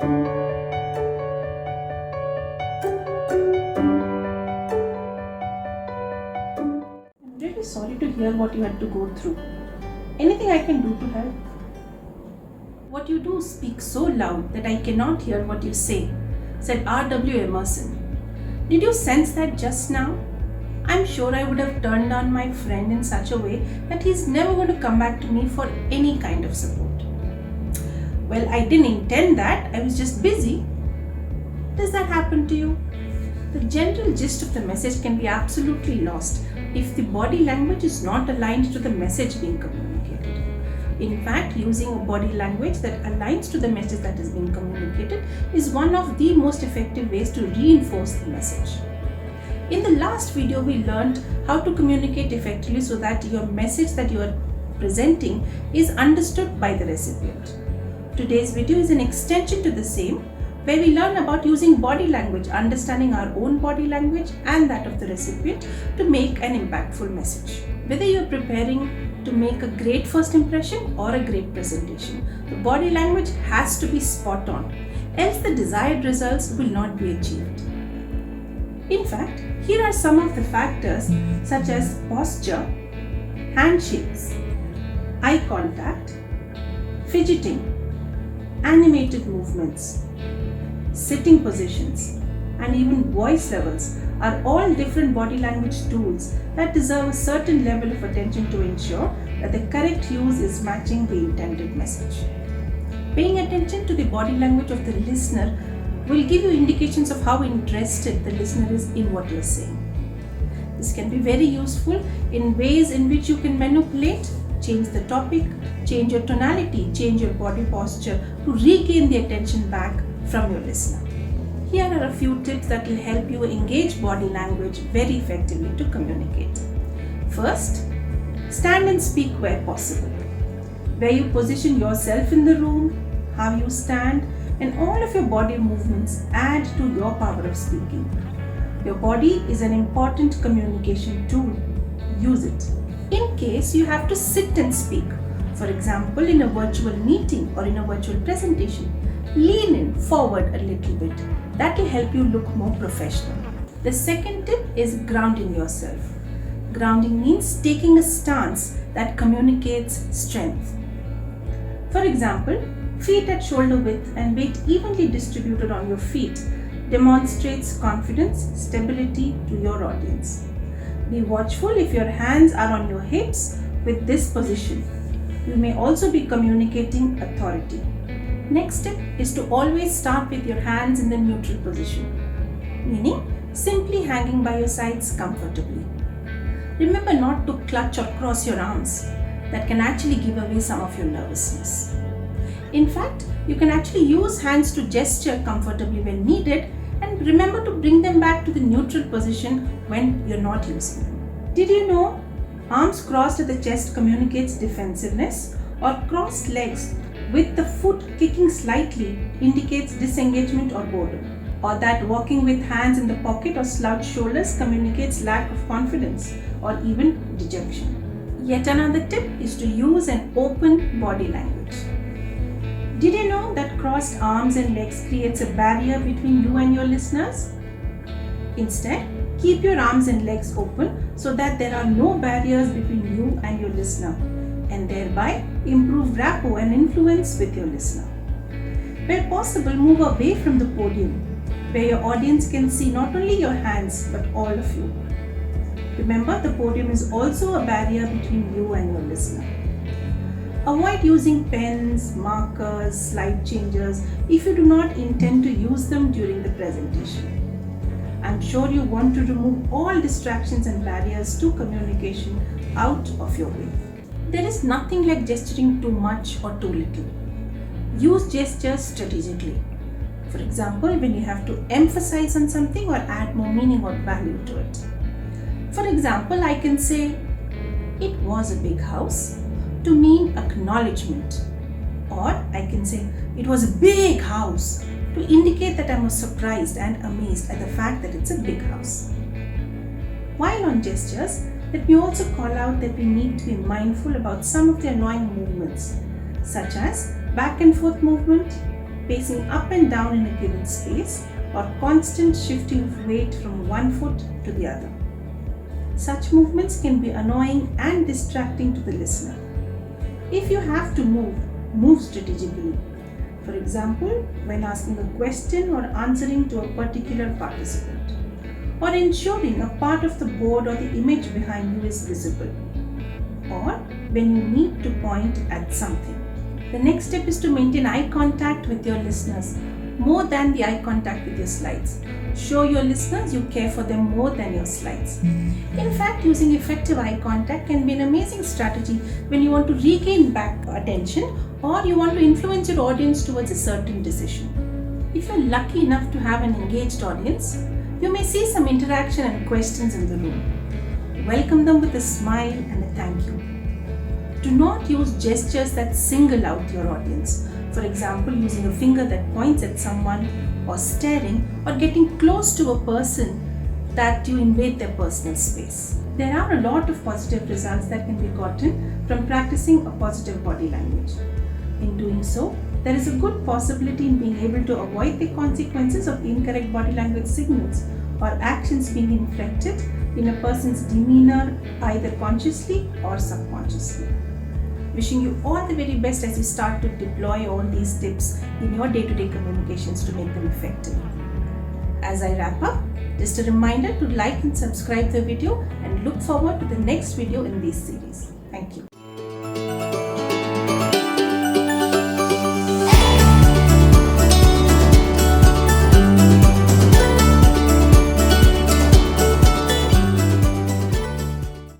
I'm really sorry to hear what you had to go through. Anything I can do to help? What you do speaks so loud that I cannot hear what you say, said R.W. Emerson. Did you sense that just now? I'm sure I would have turned down my friend in such a way that he's never going to come back to me for any kind of support. Well, I didn't intend that, I was just busy. Does that happen to you? The general gist of the message can be absolutely lost if the body language is not aligned to the message being communicated. In fact, using a body language that aligns to the message that is being communicated is one of the most effective ways to reinforce the message. In the last video, we learned how to communicate effectively so that your message that you are presenting is understood by the recipient. Today's video is an extension to the same, where we learn about using body language, understanding our own body language and that of the recipient to make an impactful message. Whether you're preparing to make a great first impression or a great presentation, the body language has to be spot on, else the desired results will not be achieved. In fact, here are some of the factors such as posture, handshakes, eye contact, fidgeting, animated movements, sitting positions, and even voice levels are all different body language tools that deserve a certain level of attention to ensure that the correct use is matching the intended message. Paying attention to the body language of the listener will give you indications of how interested the listener is in what you're saying. This can be very useful in ways in which you can manipulate, change the topic, change your tonality, change your body posture to regain the attention back from your listener. Here are a few tips that will help you engage body language very effectively to communicate. First, stand and speak where possible. Where you position yourself in the room, how you stand, and all of your body movements add to your power of speaking. Your body is an important communication tool. Use it. In case you have to sit and speak, for example in a virtual meeting or in a virtual presentation, lean in forward a little bit. That will help you look more professional. The second tip is grounding yourself. Grounding means taking a stance that communicates strength. For example, feet at shoulder width and weight evenly distributed on your feet demonstrates confidence, stability to your audience. Be watchful if your hands are on your hips with this position. You may also be communicating authority. Next tip is to always start with your hands in the neutral position, meaning simply hanging by your sides comfortably. Remember not to clutch or cross your arms. That can actually give away some of your nervousness. In fact, you can actually use hands to gesture comfortably when needed, and remember to bring them back to the neutral position when you're not using them. Did you know arms crossed at the chest communicates defensiveness, or crossed legs with the foot kicking slightly indicates disengagement or boredom, or that walking with hands in the pocket or slouched shoulders communicates lack of confidence or even dejection. Yet another tip is to use an open body language. Did you know that crossed arms and legs creates a barrier between you and your listeners? Instead, keep your arms and legs open so that there are no barriers between you and your listener, and thereby improve rapport and influence with your listener. Where possible, move away from the podium, where your audience can see not only your hands but all of you. Remember, the podium is also a barrier between you and your listener. Avoid using pens, markers, slide changers if you do not intend to use them during the presentation. I'm sure you want to remove all distractions and barriers to communication out of your way. There is nothing like gesturing too much or too little. Use gestures strategically. For example, when you have to emphasize on something or add more meaning or value to it. For example, I can say, "It was a big house," to mean acknowledgement. Or I can say, "It was a big house," to indicate that I was surprised and amazed at the fact that it's a big house. While on gestures, let me also call out that we need to be mindful about some of the annoying movements, such as back and forth movement, pacing up and down in a given space, or constant shifting of weight from one foot to the other. Such movements can be annoying and distracting to the listener. If you have to move strategically. For example, when asking a question or answering to a particular participant, or ensuring a part of the board or the image behind you is visible, or when you need to point at something. The next step is to maintain eye contact with your listeners more than the eye contact with your slides. Show your listeners you care for them more than your slides. In fact, using effective eye contact can be an amazing strategy when you want to regain back attention or you want to influence your audience towards a certain decision. If you're lucky enough to have an engaged audience, you may see some interaction and questions in the room. Welcome them with a smile and a thank you. Do not use gestures that single out your audience. For example, using a finger that points at someone, or staring or getting close to a person that you invade their personal space. There are a lot of positive results that can be gotten from practicing a positive body language. In doing so, there is a good possibility in being able to avoid the consequences of incorrect body language signals or actions being inflected in a person's demeanor either consciously or subconsciously. Wishing you all the very best as you start to deploy all these tips in your day-to-day communications to make them effective. As I wrap up, just a reminder to like and subscribe the video and look forward to the next video in this series. Thank you.